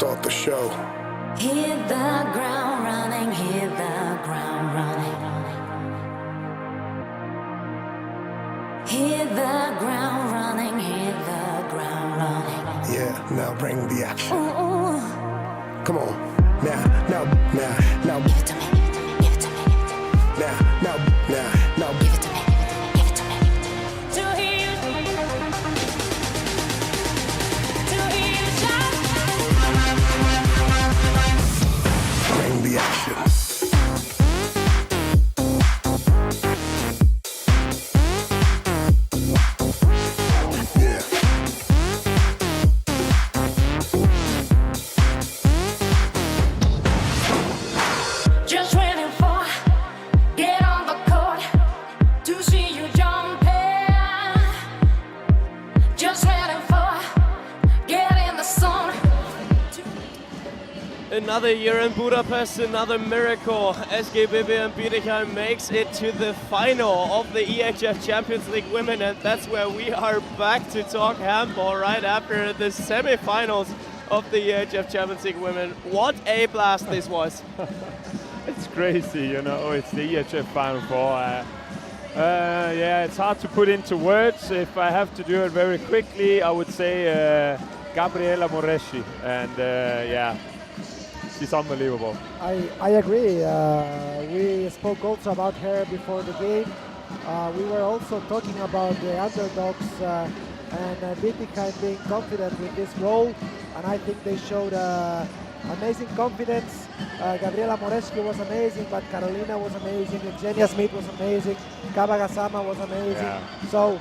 start the show. Hit the ground running, hit the ground running. Hit the ground running, hit the ground running. Yeah, now bring the action. Ooh. Come on, now. Give it to me, give it to me, give it to me. Now. Give it to me, give it to me. To hear you shout. Bring the action. Just waiting for, get on the court to see you jump in. Just waiting for, get in the zone. Another year in Budapest, another miracle. SG MVM Bietigheim makes it to the final of the EHF Champions League Women, and that's where we are back to talk handball right after the semi-finals of the EHF Champions League Women. What a blast this was. It's crazy, you know, it's the EHF Final Four. Yeah, it's hard to put into words. If I have to do it very quickly, I would say Gabriela Moreschi. And yeah, she's unbelievable. I agree. We spoke also about her before the game. We were also talking about the underdogs and Bietigheim being confident with this role. And I think they showed amazing confidence. Gabriela Moreschi was amazing, but Karolina was amazing, Eugenia Smith was amazing, Kabagasama was amazing. Yeah. So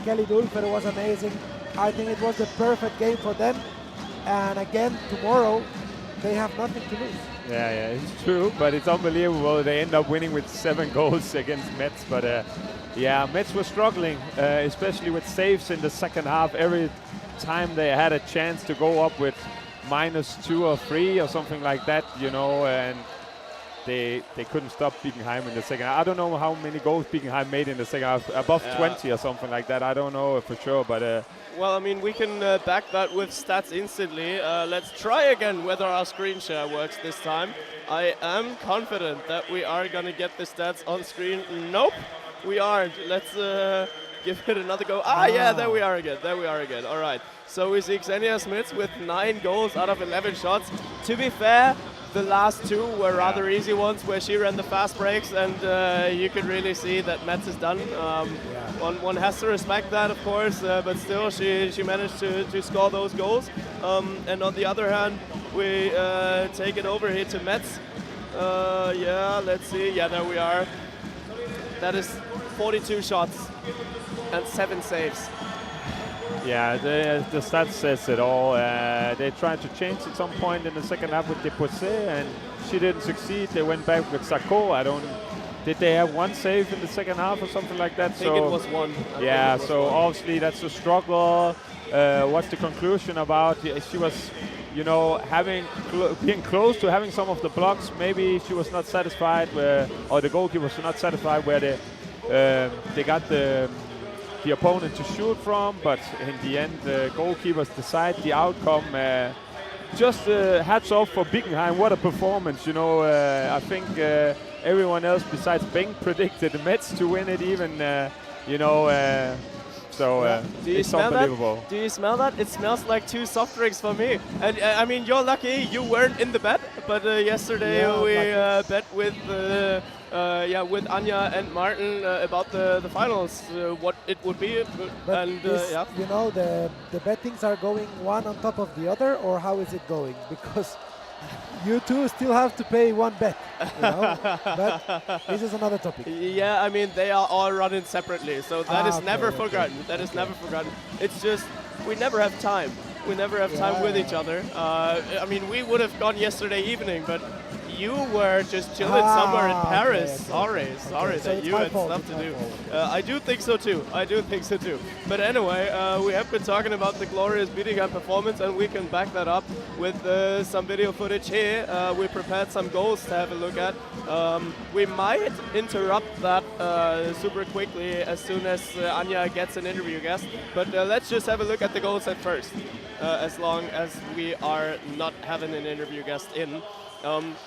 Kelly Dulfer was amazing. I think it was the perfect game for them. And again, tomorrow, they have nothing to lose. Yeah, it's true, but it's unbelievable. They end up winning with 7 goals against Metz. But yeah, Metz was struggling, especially with saves in the second half. Every time they had a chance to go up with -2 or 3 or something like that, you know, and they couldn't stop Bietigheim in the second half. I don't know how many goals Bietigheim made in the second half, above 20 or something like that. I don't know for sure, but Well, I mean, we can back that with stats instantly. Let's try again whether our screen share works this time. I am confident that we are going to get the stats on screen. Nope, we aren't. Let's give it another go. Yeah, there we are again. All right. So we see Xenia Smith with 9 goals out of 11 shots. To be fair, the last 2 were rather easy ones where she ran the fast breaks, and you could really see that Metz is done. One has to respect that, of course, but still she managed to score those goals. And on the other hand, we take it over here to Metz. Yeah, let's see. Yeah, there we are. That is 42 shots and 7 saves. yeah, the stats says it all. They tried to change at some point in the second half with Deposé, and she didn't succeed. They went back with Sacco. Did they have 1 save in the second half or something like that? I think it was 1. Yeah, so obviously that's a struggle. What's the conclusion about? She was, you know, being close to having some of the blocks. Maybe she was not satisfied, or the goalkeeper was not satisfied where they got the opponent to shoot from. But in the end, the goalkeepers decide the outcome. Just hats off for Bietigheim. What a performance! You know, I think everyone else besides Beng predicted Metz to win it. Even, you know. It's unbelievable. Do you smell that? It smells like 2 soft drinks for me. And I mean, you're lucky you weren't in the bet, but yesterday we bet with Anja and Martin about the finals, what it would be. And you know, the bettings are going one on top of the other, or how is it going? Because you two still have to pay 1 bet, you know? But this is another topic. Yeah, I mean, they are all running separately, so that is never forgotten. That is never forgotten. It's just, we never have time. We never have time with each other. I mean, we would have gone yesterday evening, but you were just chilling somewhere in Paris. Sorry So that you had stuff to do. I do think so too. But anyway, we have been talking about the glorious Bietigheim performance, and we can back that up with some video footage here. We prepared some goals to have a look at. We might interrupt that super quickly as soon as Anja gets an interview guest. But let's just have a look at the goals at first. as long as we are not having an interview guest in.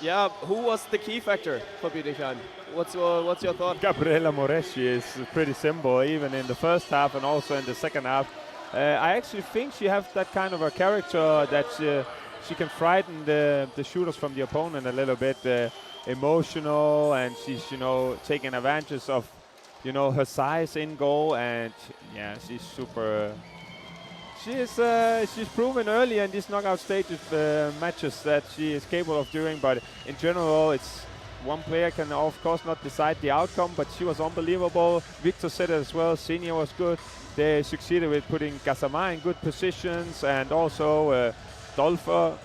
Yeah, who was the key factor for Bietigheim? What's your thought? Gabriela Moreschi is pretty simple, even in the first half and also in the second half. I actually think she has that kind of a character that she can frighten the shooters from the opponent a little bit. Emotional, and she's taking advantage of her size in goal, and yeah, she's super. She's proven early in these knockout stages matches that she is capable of doing, but in general, it's one player can of course not decide the outcome, but she was unbelievable. Victor said it as well. Senior was good. They succeeded with putting Gassama in good positions, and also Dulfer.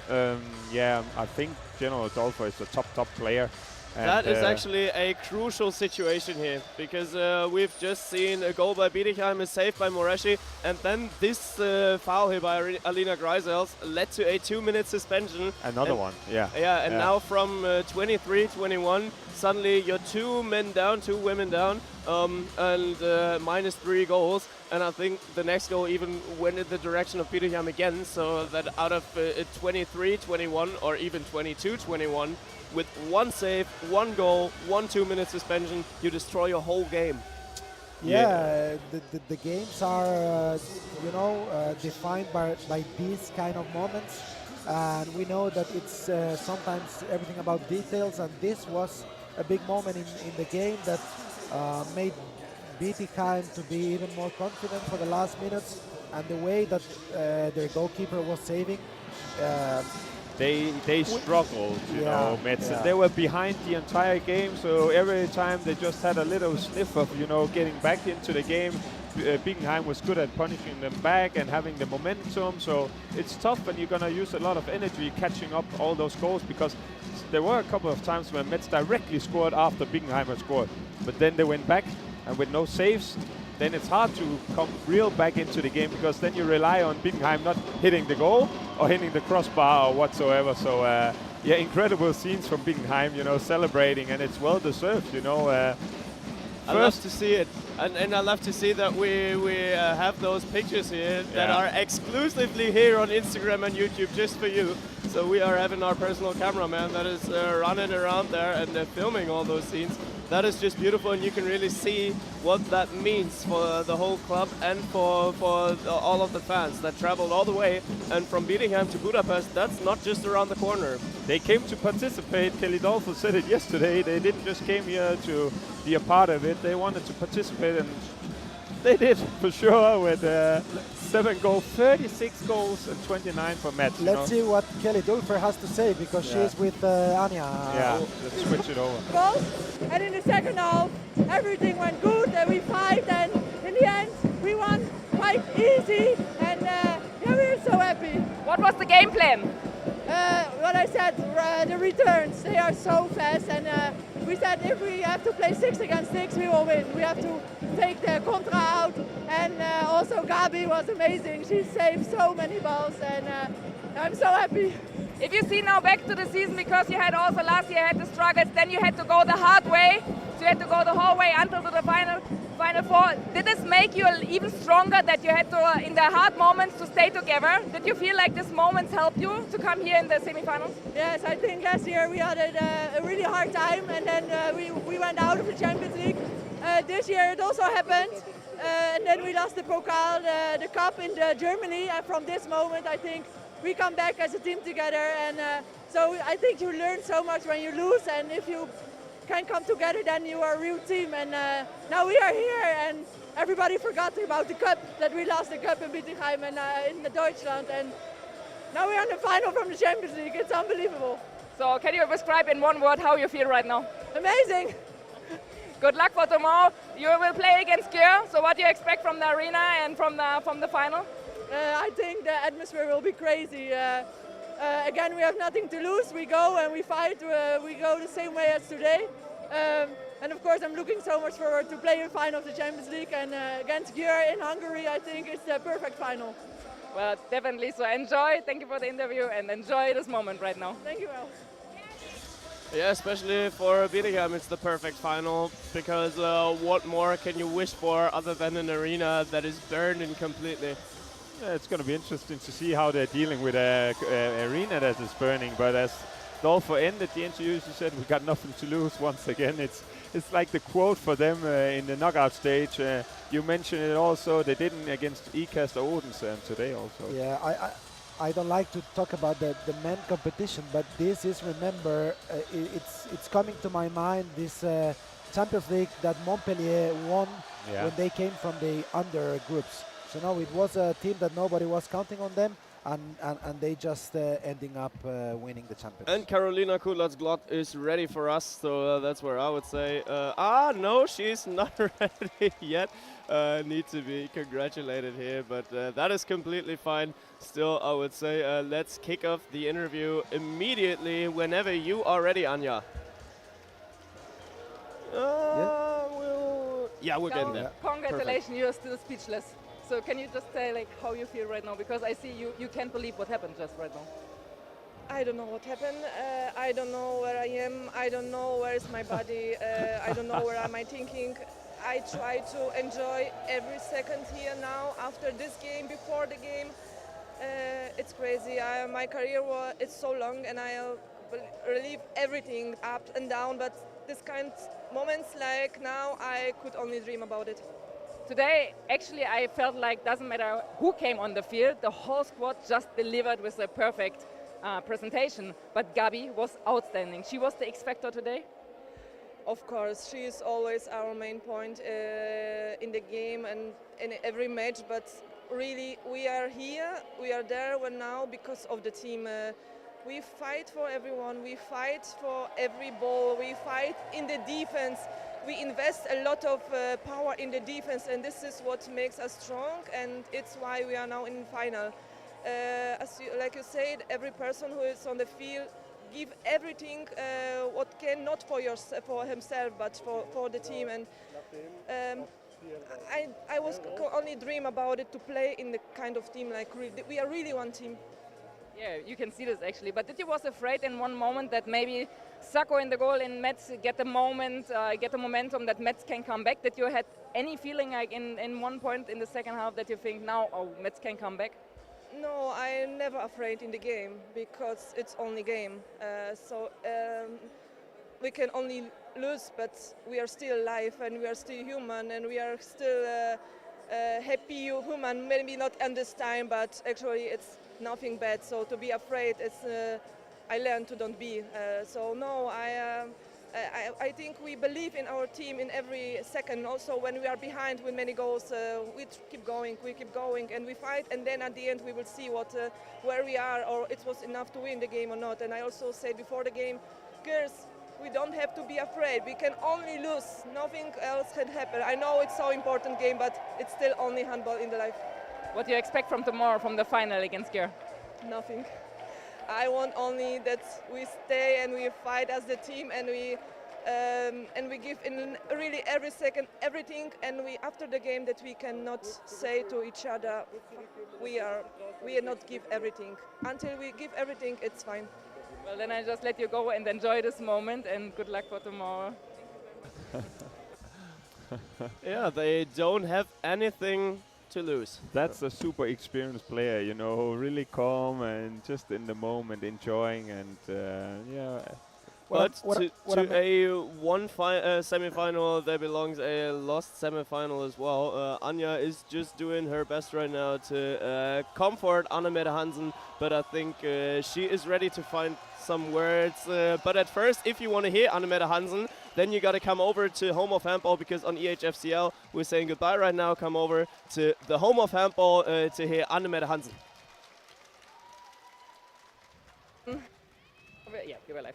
Yeah, I think General Dulfer is a top player. And that is actually a crucial situation here, because we've just seen a goal by Bietigheim is saved by Moreschi, and then this foul here by Alina Greisels led to a 2-minute suspension. Another one, yeah. Yeah, and now from 23-21, suddenly you're 2 men down, 2 women down, and -3 goals. And I think the next goal even went in the direction of Bietigheim again, so that out of 23-21 or even 22-21, with 1 save, 1 goal, 1 2-minute suspension, you destroy your whole game. Yeah, the games are, defined by these kind of moments, and we know that it's sometimes everything about details, and this was a big moment in the game that made Bietigheim to be even more confident for the last minutes, and the way that their goalkeeper was saving. They struggled, Mets. Yeah. They were behind the entire game, so every time they just had a little sniff of, getting back into the game. Bietigheim was good at punishing them back and having the momentum, so it's tough, and you're going to use a lot of energy catching up all those goals, because there were a couple of times when Mets directly scored after Bietigheim had scored, but then they went back, and with no saves, then it's hard to come real back into the game, because then you rely on Bietigheim not hitting the goal or hitting the crossbar or whatsoever. So yeah, incredible scenes from Bietigheim, celebrating, and it's well deserved. I love to see it, and I love to see that we have those pictures here that are exclusively here on Instagram and YouTube just for you. So we are having our personal cameraman that is running around there and filming all those scenes. That is just beautiful, and you can really see what that means for the whole club and for all of the fans that traveled all the way. And from Bietigheim to Budapest, that's not just around the corner. They came to participate. Kelly Dulfer said it yesterday. They didn't just came here to be a part of it. They wanted to participate, and they did for sure, with 7 goals, 36 goals, and 29 for Mets. Let's see what Kelly Dulfer has to say, because she's with Anja. Yeah, let's switch it over. Goals, and in the second half, everything went good, and we fight, and in the end, we won quite easy, and we're so happy. What was the game plan? What I said, the returns, they are so fast, and we said if we have to play 6 against 6, we will win. We have to take the contra out, and also Gabi was amazing. She saved so many balls, and I'm so happy. If you see now back to the season, because you had also last year had the struggles, then you had to go the hard way, so you had to go the whole way until to the final 4. Did this make you even stronger, that you had to, in the hard moments, to stay together? Did you feel like these moments helped you to come here in the semifinals? Yes, I think last year we had a really hard time, and then we went out of the Champions League. This year it also happened, and then we lost the Pokal, the cup in Germany, and from this moment I think we come back as a team together, and so I think you learn so much when you lose, and if you can come together, then you are a real team. And now we are here, and everybody forgot about the cup, that we lost the cup in Bietigheim and in Deutschland, and now we're in the final from the Champions League. It's unbelievable. So can you describe in one word how you feel right now? Amazing. Good luck for tomorrow. You will play against Győr, so what do you expect from the arena and from the final? I think the atmosphere will be crazy. Again, we have nothing to lose. We go and we fight. We go the same way as today. And of course, I'm looking so much forward to play in final of the Champions League, and against Győr in Hungary. I think it's the perfect final. Well, definitely. So enjoy. Thank you for the interview, and enjoy this moment right now. Thank you, Al. Yeah, especially for Bietigheim, it's the perfect final, because what more can you wish for other than an arena that is burned in completely? It's going to be interesting to see how they're dealing with an arena that is burning. But as Dulfer ended the interview, she said, "We got nothing to lose." Once again, it's like the quote for them in the knockout stage. You mentioned it also. They didn't against EHF or Odense today also. Yeah, I don't like to talk about the men competition, but this is, remember, it's coming to my mind, this Champions League that Montpellier won when they came from the under groups. So no, it was a team that nobody was counting on them, and they just ending up winning the Champions. And Karolina Kudlacz-Gloc is ready for us, so that's where I would say, no, she's not ready yet. Need to be congratulated here, but that is completely fine. Still, I would say, let's kick off the interview immediately whenever you are ready, Anja. We're getting there. Congratulations, you're still speechless. So can you just say like how you feel right now? Because I see you can't believe what happened just right now. I don't know what happened. I don't know where I am. I don't know where is my body. I don't know where am I thinking. I try to enjoy every second here now after this game, before the game. It's crazy. My career it's so long, and I'll relive everything up and down. But this kind of moments like now, I could only dream about it. Today, actually, I felt like doesn't matter who came on the field, the whole squad just delivered with a perfect presentation. But Gabi was outstanding. She was the X factor today. Of course, she is always our main point in the game and in every match. But really, we are here, we are there now because of the team. We fight for everyone. We fight for every ball. We fight in the defense. We invest a lot of power in the defense, and this is what makes us strong, and it's why we are now in final. Like you said, every person who is on the field give everything what can, not for himself, but for the team. And I was only dream about it to play in the kind of team like we are really one team. Yeah, you can see this actually. But did you was afraid in one moment that maybe Sacco in the goal and Metz get the momentum that Metz can come back? Did you had any feeling like in one point in the second half that you think now, oh, Metz can come back? No, I'm never afraid in the game because it's only game. We can only lose, but we are still alive and we are still human and we are still happy human. Maybe not in this time, but actually it's nothing bad. So to be afraid, I learned to don't be. So no, I think we believe in our team in every second. Also, when we are behind with many goals, we keep going, and we fight. And then at the end, we will see where we are, or it was enough to win the game or not. And I also said before the game, girls, we don't have to be afraid. We can only lose. Nothing else can happen. I know it's so important game, but it's still only handball in the life. What do you expect from tomorrow, from the final against Győr? Nothing. I want only that we stay and we fight as the team, and we give in really every second everything, and we after the game that we cannot say to each other we not give everything. Until we give everything, it's fine. Well, then I just let you go and enjoy this moment, and good luck for tomorrow. Yeah, they don't have anything to lose. That's a super experienced player, you know, really calm and just in the moment enjoying, and yeah. But to a semi-final, there belongs a lost semi-final as well. Anja is just doing her best right now to comfort Anne Mette Hansen, but I think she is ready to find some words. But at first, if you want to hear Anne Mette Hansen, then you got to come over to Home of Handball, because on EHFCL we're saying goodbye right now. Come over to the Home of Handball to hear Anne Mette Hansen. Yeah, we were live.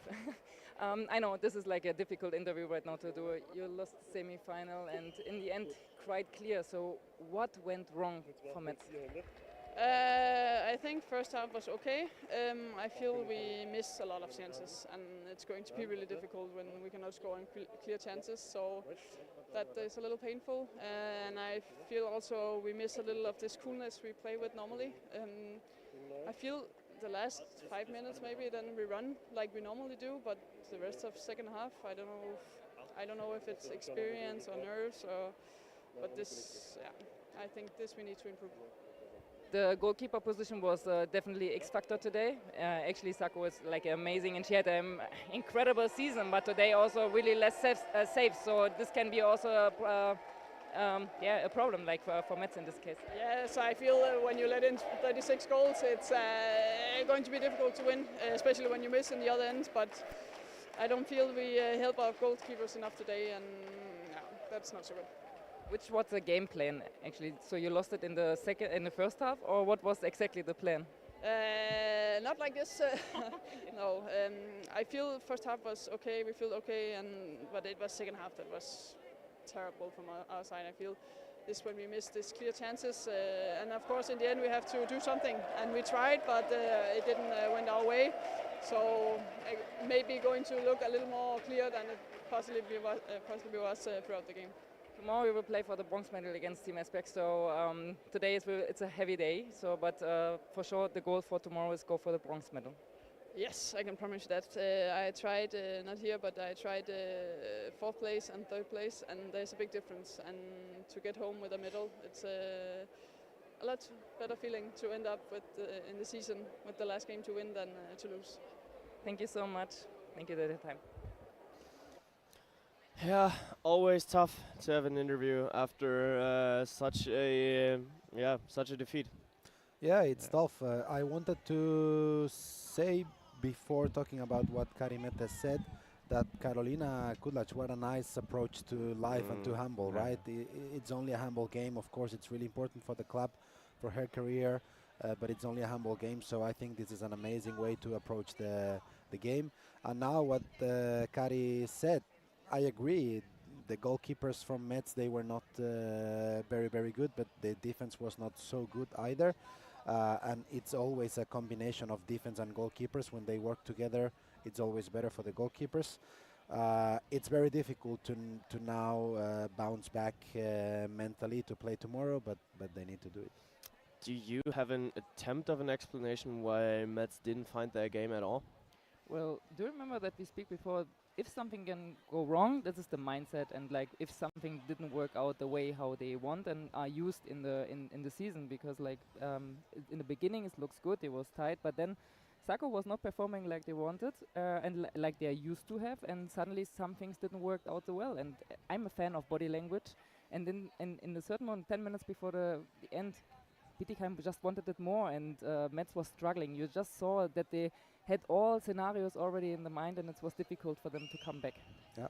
I know this is like a difficult interview right now to do. You lost semi-final and in the end quite clear. So what went wrong for Metz? I think first half was okay. I feel we missed a lot of chances, and it's going to be really difficult when we cannot score in clear chances. So that is a little painful, and I feel also we miss a little of this coolness we play with normally. I feel the last 5 minutes maybe then we run like we normally do, but the rest of second half I don't know if it's experience or nerves, or but this, yeah, I think this we need to improve. the goalkeeper position was definitely X factor today. Actually, Sako was like amazing, and she had an incredible season. But today also really less saves. So this can be also a problem, like for Metz in this case. Yeah, so I feel when you let in 36 goals, it's going to be difficult to win, especially when you miss in the other end. But I don't feel we help our goalkeepers enough today, and no, that's not so good. Which was the game plan actually? So you lost it in the first half, or what was exactly the plan? Not like this. No, I feel first half was okay. We feel okay, but it was second half that was terrible from our side. I feel this when we missed these clear chances, and of course in the end we have to do something, and we tried, but it didn't went our way. So maybe going to look a little more clear than it possibly was throughout the game. Tomorrow we will play for the bronze medal against Team Esbjerg. So today it's a heavy day. So, but for sure the goal for tomorrow is go for the bronze medal. Yes, I can promise that. I tried not here, but I tried fourth place and third place, and there's a big difference. And to get home with a medal, it's a lot better feeling to end up with in the season with the last game to win than to lose. Thank you so much. Thank you for the time. Yeah, always tough to have an interview after such a defeat. Yeah, it's tough. I wanted to say before talking about what Karolina has said that Karolina Kudlacz, what a nice approach to life and to handball, right? It's only a handball game. Of course, it's really important for the club, for her career, but it's only a handball game. So I think this is an amazing way to approach the game. And now what Kari said, I agree. The goalkeepers from Metz, they were not very, very good, but the defense was not so good either. And it's always a combination of defense and goalkeepers. When they work together, it's always better for the goalkeepers. It's very difficult to now bounce back mentally to play tomorrow, but they need to do it. Do you have an attempt of an explanation why Metz didn't find their game at all? Well, do you remember that we speak before? If something can go wrong, this is the mindset, and like if something didn't work out the way how they want and are used in the season, because like in the beginning it looks good, it was tight, but then Sako was not performing like they wanted and like they are used to have, and suddenly some things didn't work out so well. And I'm a fan of body language, and then in the certain moment, 10 minutes before the end, Bietigheim just wanted it more, and Metz was struggling. You just saw that they had all scenarios already in the mind, and it was difficult for them to come back. Yeah,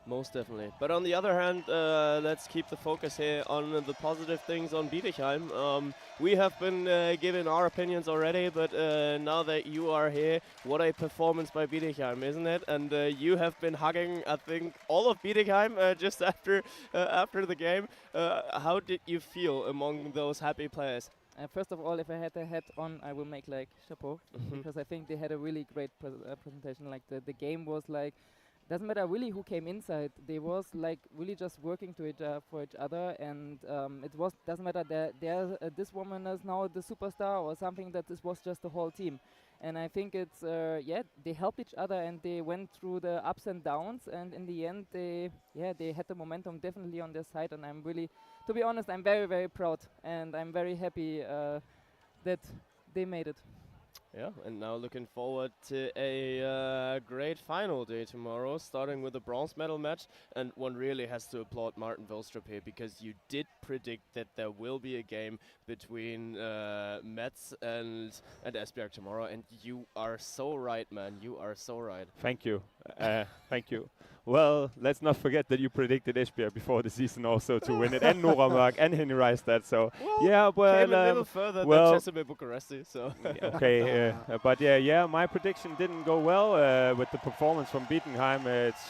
most definitely. But on the other hand, let's keep the focus here on the positive things on Bietigheim. We have been given our opinions already, but now that you are here, what a performance by Bietigheim, isn't it? And you have been hugging, I think, all of Bietigheim just after the game. How did you feel among those happy players? First of all, if I had a hat on, I will make like chapeau, because I think they had a really great presentation. Like the game was like, doesn't matter really who came inside, they was like really just working to for each other, and it was doesn't matter that this woman is now the superstar or something, that this was just the whole team. And I think it's they helped each other, and they went through the ups and downs, and in the end they had the momentum definitely on their side. And I'm really, to be honest, I'm very, very proud, and I'm very happy that they made it. Yeah, and now looking forward to a great final day tomorrow, starting with the bronze medal match. And one really has to applaud Martin Vilstrup here, because you did predict that there will be a game between Metz and Esbjerg tomorrow, and you are so right, man. You are so right. Thank you. Thank you. Well, let's not forget that you predicted Esbjerg before the season also to win it, and Nora Mørk and Henny Reistad. So well, yeah, but came a little further than Chesimir Bucuresti. So okay, but yeah, my prediction didn't go well with the performance from Bietigheim. It's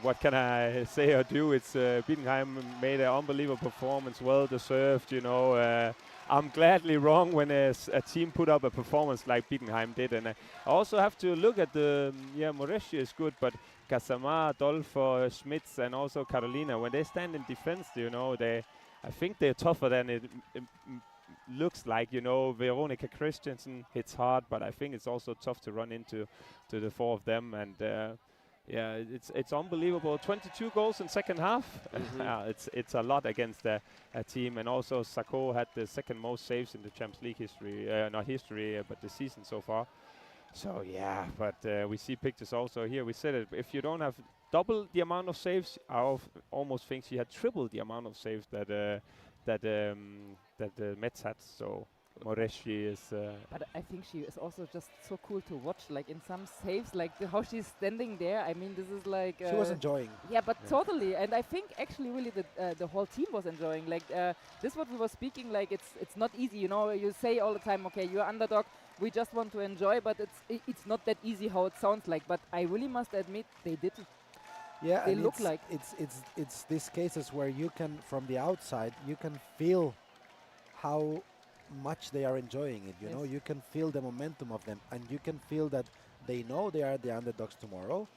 what can I say or do? It's Bietigheim made an unbelievable performance, well deserved. You know. I'm gladly wrong when a team put up a performance like Bietigheim did, and I also have to look at the Moreschi is good, but Kasama, Dulfer, Schmitz, and also Karolina, when they stand in defense, you know, I think they're tougher than it looks like. You know, Veronica Christensen hits hard, but I think it's also tough to run into the four of them, and Yeah, it's unbelievable. 22 goals in second half. It's a lot against a team, and also Sako had the second most saves in the Champions League history, not history, but the season so far. So yeah, but we see pictures also here. We said it. If you don't have double the amount of saves, I almost think she had triple the amount of saves that the Mets had. So Moreshi is. But I think she is also just so cool to watch. Like in some saves, like how she's standing there. I mean, this is like. She was enjoying. Yeah, but totally. And I think actually, really, the whole team was enjoying. Like this, what we were speaking. Like it's not easy. You know, you say all the time, okay, you're underdog. We just want to enjoy, but it's not that easy how it sounds like. But I really must admit, they did it. Yeah, they and look like it's these cases where you can, from the outside, you can feel how much they are enjoying it. You know, you can feel the momentum of them, and you can feel that they know they are the underdogs tomorrow,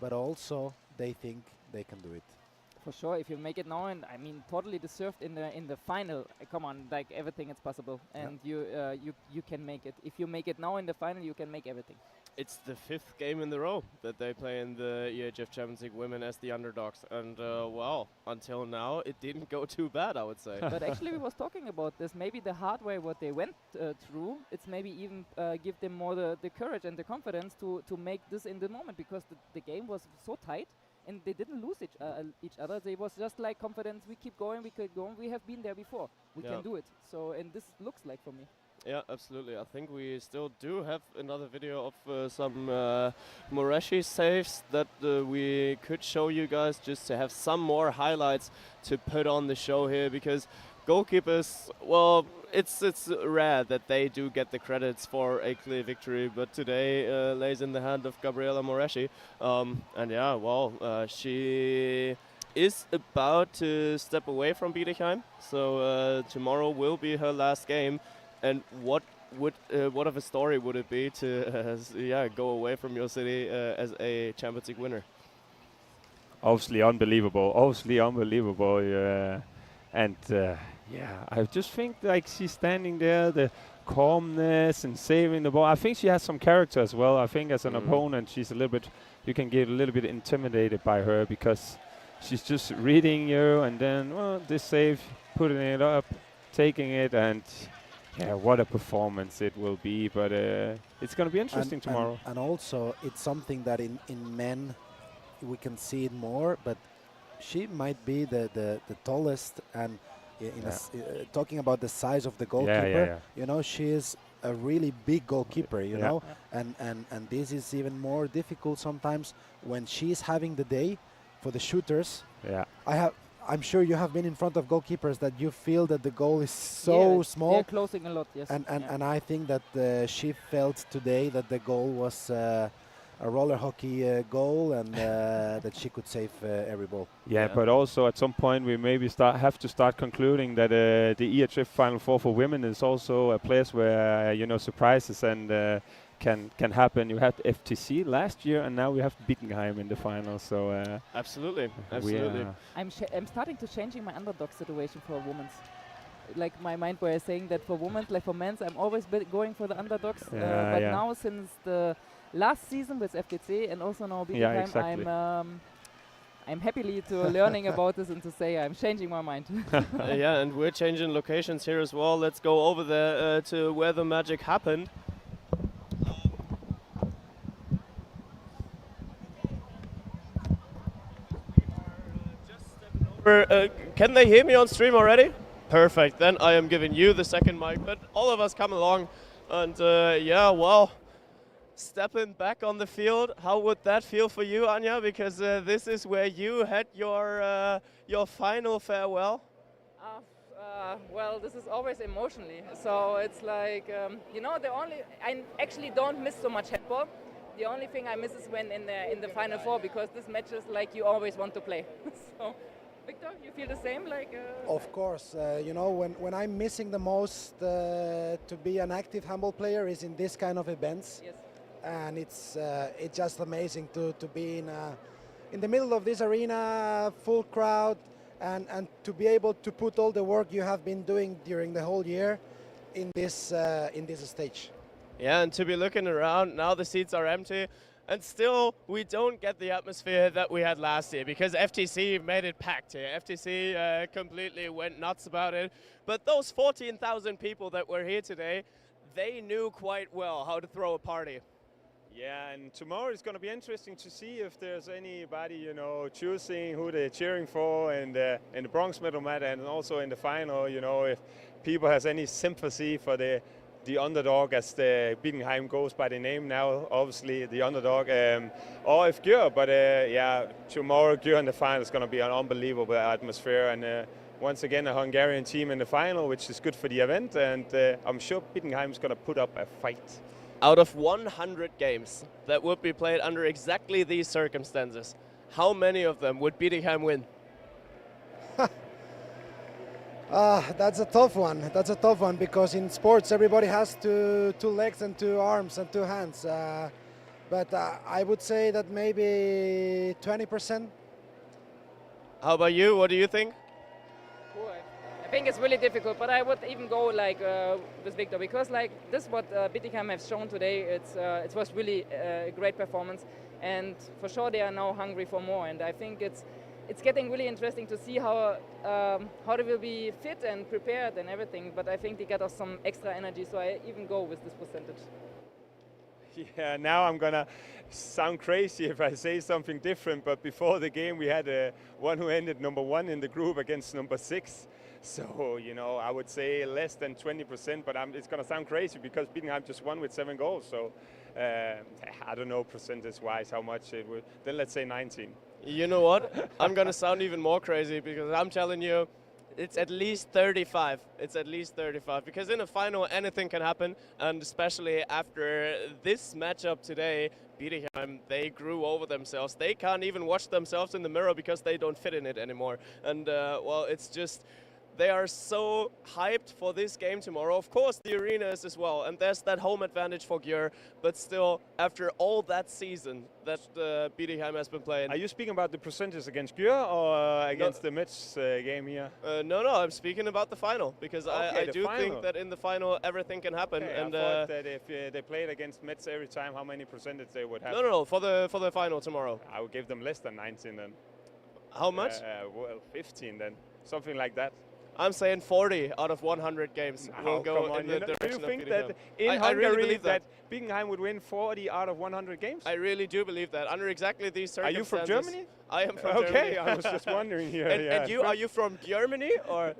but also they think they can do it. For sure, if you make it now, and I mean, totally deserved in the final. Come on, like everything is possible, and you can make it. If you make it now in the final, you can make everything. It's the 5th game in the row that they play in the EHF Champions League Women as the underdogs, and well, until now it didn't go too bad, I would say. But actually, we was talking about this. Maybe the hard way what they went through, it's maybe even give them more the courage and the confidence to make this in the moment, because the game was so tight. And they didn't lose each other. They was just like confidence. We keep going. We could go. We have been there before. We can do it. So, and this looks like for me. Yeah, absolutely. I think we still do have another video of some Moreshi saves that we could show you guys, just to have some more highlights to put on the show here, because goalkeepers, well, it's rare that they do get the credits for a clear victory, but today lays in the hand of Gabriela Moreshi. And yeah, well, she is about to step away from Bietigheim, so tomorrow will be her last game. And what of a story would it be to go away from your city as a Champions League winner? Obviously unbelievable. And I just think like she's standing there, the calmness and saving the ball. I think she has some character as well. I think as an opponent, she's a little bit, you can get a little bit intimidated by her, because she's just reading you, and then, well, this save, putting it up, taking it, and yeah, what a performance it will be. But it's going to be interesting tomorrow. And also, it's something that in men we can see it more, but she might be the tallest, and talking about the size of the goalkeeper, you know, she is a really big goalkeeper, you know, and this is even more difficult sometimes when she's having the day for the shooters. I'm sure you have been in front of goalkeepers that you feel that the goal is so small. They're closing a lot, yes. And I think that she felt today that the goal was a roller hockey goal, and that she could save every ball. Yeah, but also at some point we maybe have to start concluding that the EHF Final Four for women is also a place where you know, surprises and can happen. You had FTC last year, and now we have Bietigheim in the final. So absolutely. I'm starting to changing my underdog situation for women's. Like my mind where saying that for women, like for men's, I'm always going for the underdogs. But now since the last season with FTC and also now Bietigheim, I'm happily to learning about this and to say I'm changing my mind. Yeah, and we're changing locations here as well. Let's go over there to where the magic happened. Can they hear me on stream already? Perfect, then I am giving you the second mic, but all of us come along, and well, stepping back on the field, how would that feel for you, Anja? Because this is where you had your final farewell. Well, this is always emotionally, so it's like, you know, I actually don't miss so much handball. The only thing I miss is when in the Final Four, because this match is like you always want to play. So, Victor, you feel the same? Like? Of course, you know, when I'm missing the most to be an active handball player is in this kind of events. Yes. And it's just amazing to be in the middle of this arena, full crowd, and to be able to put all the work you have been doing during the whole year in this stage. Yeah, and to be looking around, now the seats are empty. And still, we don't get the atmosphere that we had last year because FTC made it packed here. FTC completely went nuts about it. But those 14,000 people that were here today, they knew quite well how to throw a party. Yeah, and tomorrow it's going to be interesting to see if there's anybody, you know, choosing who they're cheering for in the bronze medal match and also in the final, you know, if people has any sympathy for the underdog, as the Bietigheim goes by the name now, obviously the underdog, or if Györ, but yeah, tomorrow Györ in the final is going to be an unbelievable atmosphere, and once again a Hungarian team in the final, which is good for the event, and I'm sure Bietigheim is going to put up a fight. Out of 100 games that would be played under exactly these circumstances, how many of them would Bietigheim win? That's a tough one. That's a tough one because in sports everybody has two legs and 2 arms and 2 hands. But I would say that maybe 20%. How about you? What do you think? I think it's really difficult, but I would even go like with Victor because like this what Bietigheim have shown today. It was really a great performance, and for sure they are now hungry for more. And I think it's getting really interesting to see how they will be fit and prepared and everything. But I think they got us some extra energy, so I even go with this percentage. Yeah, now I'm gonna sound crazy if I say something different, but before the game we had one who ended number 1 in the group against number 6. So, you know, I would say less than 20%, but it's gonna sound crazy because Bietigheim just won with 7 goals. So I don't know percentage-wise how much it would. Then let's say 19. You know what? I'm gonna sound even more crazy because I'm telling you, it's at least 35. It's at least 35 because in a final anything can happen, and especially after this matchup today, Bietigheim, they grew over themselves. They can't even watch themselves in the mirror because they don't fit in it anymore. And well, it's just, they are so hyped for this game tomorrow. Of course, the arena is as well, and there's that home advantage for Györ. But still, after all that season that Bietigheim has been playing. Are you speaking about the percentages against Györ or against the Metz game here? No, I'm speaking about the final because Okay, I do final. think that in the final everything can happen. Okay, and I thought that if they played against Metz every time, how many percentage they would have? No, for the final tomorrow. I would give them less than 19 then. How much? Well, 15 then, something like that. I'm saying 40 out of 100 games will go in the direction Do you think of that Bietigheim. in I Hungary really believe that Bietigheim would win 40 out of 100 games? I really do believe that under exactly these Are you circumstances. from Germany? I am from Germany. Okay, I was just wondering here. And you, are you from Germany or?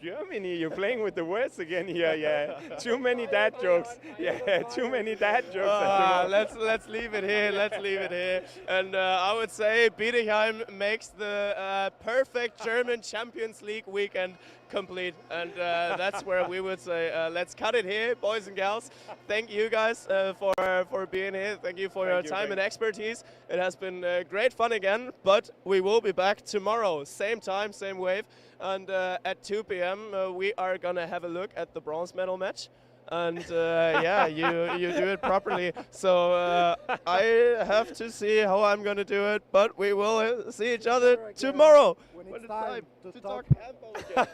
Germany, you're playing with the words again here, yeah. Too many dad jokes. Yeah, too many dad jokes. Let's leave it here. Let's leave it here. And I would say Bietigheim makes the perfect German Champions League weekend complete. And that's where we would say let's cut it here, boys and gals. Thank you guys for being here. Thank you for your time and expertise. It has been great fun again, but we will be back tomorrow, same time, same wave. And at 2 p.m. We are gonna have a look at the bronze medal match, and yeah, you do it properly. So I have to see how I'm gonna do it, but we will see each other tomorrow When it's time to talk handball again.